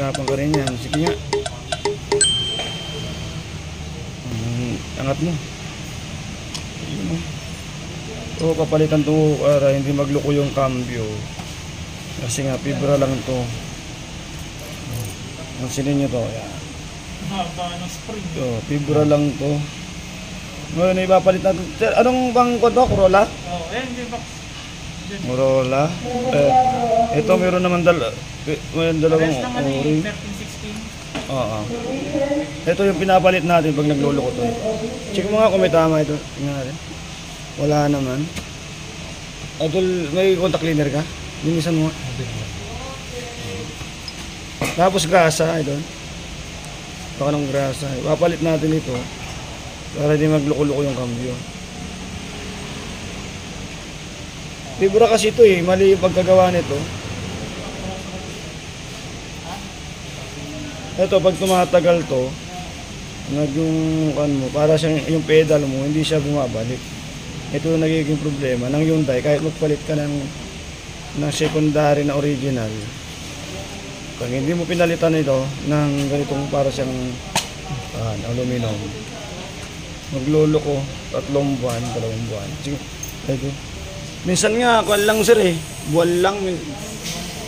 mahihirapan ka rin yan. Sige nga. Angat mo. Ito, papalitan to para hindi magluko yung cambio. Kasi nga, fibra lang to. Mansinin nyo to. Ayan. Haba ng spring. Ito, fibra lang to. Ngayon, ipapalit natin. Sir, anong bang kodo? Corolla? Oh, ayan, di ba? Corolla. Ito, meron naman may dalawang Pares naman o-ring. 13, 16. Oo. Ito yung pinapalit natin pag nagluloko to. Check mo nga kung may tama ito. Tingnan natin. Wala naman. Idol, may contact cleaner ka? Linisan mo nga. Tapos grasa, idol. Baka ng grasa. Ipapalit natin ito para hindi magloko-loko yung cambio. Fibra kasi ito eh. Mali yung pagkagawa nito. Ito, pag tumatagal to, yung mo, para siyang yung pedal mo, hindi siya bumabalik. Ito yung nagiging problema ng Hyundai. Kahit magpalit ka ng secondary na original, pag hindi mo pinalitan ito ng ganitong para siyang aluminum, magluloko 3 buwan, 2 buwan. Sige, ito. Minsan nga, kuwan lang sir eh, buwan lang,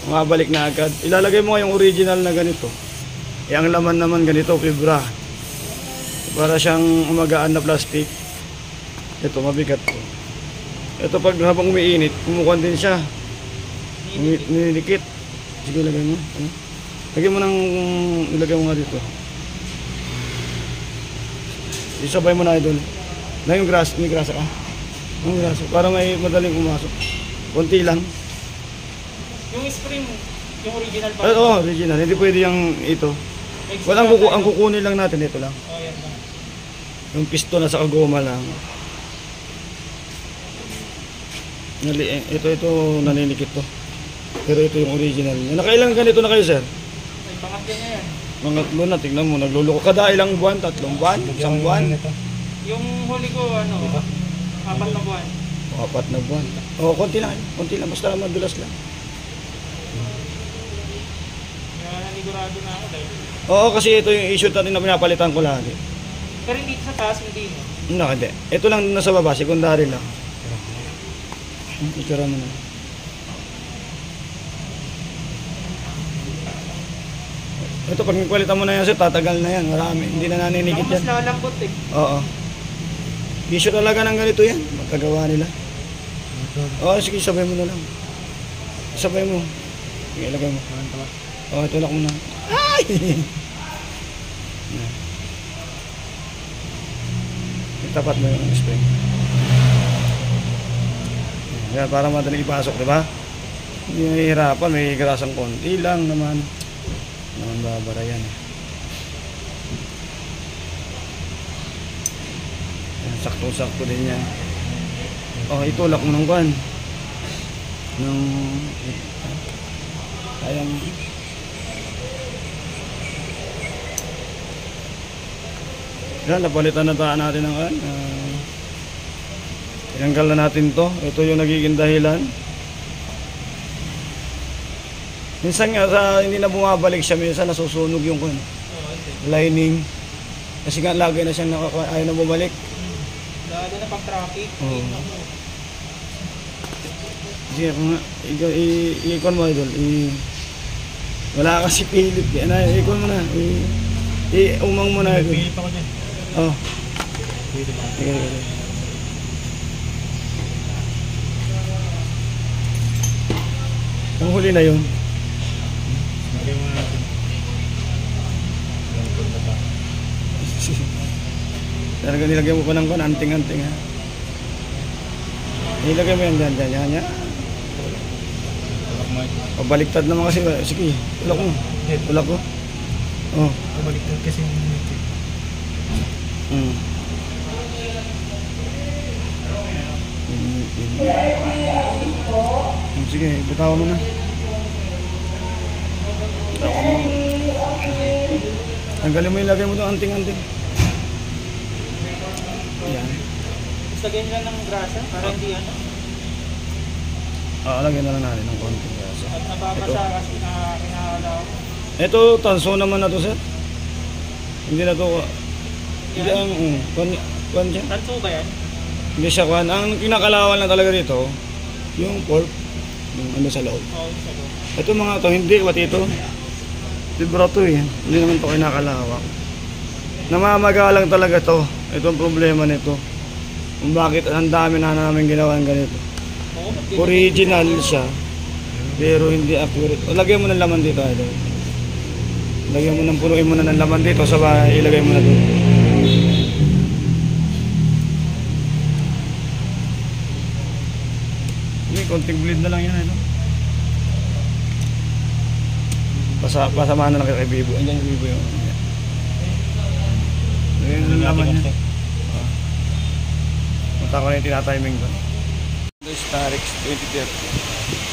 mabalik na agad. Ilalagay mo yung original na ganito. Ang laman naman ganito, fibra. Para siyang umagaan na plastic. Ito, mabigat to. Ito pag habang umiinit, kumukuha din siya. Ninikit. Sige, ilagay mo. Ilagay mo nga dito. Isabay mo na idol. Na yung grass, may grasa ka. Yung grasa, para may madaling pumasok. Konti lang. Yung spring, yung original pa. Oo, original. Hindi pwede yung ito. Walang ang kukunin lang natin ito lang. Oh, yan lang. Yung piston na sa kagoma lang. Ito naninikit to. Pero ito yung original niya. Nakailang ganito na kayo, sir? Ay, pangatlo na yan. Pangatlo na, tignan mo, nagluloko. Kada ilang buwan? 3 buwan? 1 buwan? Yung huli ko, 4 na buwan. 4 na buwan. Oo, konti lang. Konti lang. Basta madulas lang. Kaya nanigurado na ako dahil. Oo, kasi ito yung issue natin na pinapalitan ko lagi. Pero hindi sa taas, hindi no? No, hindi. Ito lang nasa baba, secondary lang. Ikara mo na. Ito, pag nagpalitan mo na yan, sir, tatagal na yan. Marami. Hindi na naninikit yan. Mas lalambot eh. Oo. Issue talaga ng ganito yan. Magkagawa nila. Oo, sige, sabay mo na lang. Sabay mo. Sige, ilagay mo. Oo, tulak mo na. Ay! Itapat mo yung spring. Yan, para madaling ipasok, di ba? Hindi nahihirapan, may grasang konti lang naman. Naman babara yan. Yan, sakto-sakto din yan. Oh, itulak mo ng kwan. Ayan. Yan, napalitan na taan natin ng tinanggal na natin to. Ito yung nagiging dahilan. Minsan nga hindi na bumabalik siya, minsan nasusunog yung lining. Kasi nga lagay na siyang ayaw na bumalik. Lalo na pag traffic. Sige nga, i-ikon mo idol. Wala kasi pilit. I-ikon mo na. I-umang mo na idol. Pilit ako dyan. Oh. Pilit ako. Sige. Ang huli na yun. Lagay mo natin. Talaga nilagay mo pa ng anting-anting ha. Nilagay mo yan dyan. Pabaliktad naman kasi. Sige, tulak mo. Tulak ko. Oh. Pabaliktad kasi yung minute. Sige, bitawan mo na. Tanggalin mo yung lagay mo doon anting-anting. Yan. Lagyan lang ng grasa para hindi Lagyan na lang natin ng konting grasa. At nababasa kasi kinakala ko. Ito, tanso naman na to, sir. Hindi na to, hindi ang, kwan siya. Tanso ba yan? Hindi siya kwan. Ang kinakalawan lang talaga dito, yung pork, yung ano sa loob. Oo, isa ko. Ito mga to, hindi, pati ito. Libra to eh. Hindi naman to kinakalawak. Namamaga lang talaga to. Ito ang problema nito. Kung bakit ang dami na namin ginawa ng ganito. Oo, Original siya, pero hindi accurate. O, lagyan mo ng laman dito, idol. Lagyan mo ng punuin mo na ng laman dito sa bahay, ilagay mo na doon. Hindi, konting bleed na lang yan, idol. Pasamahan na lang kayo kay Bibo. Andiyan yung Bibo yung... Lagyan mo ng laman yan. Punta ko na yung tinatiming ko. Starix 2030.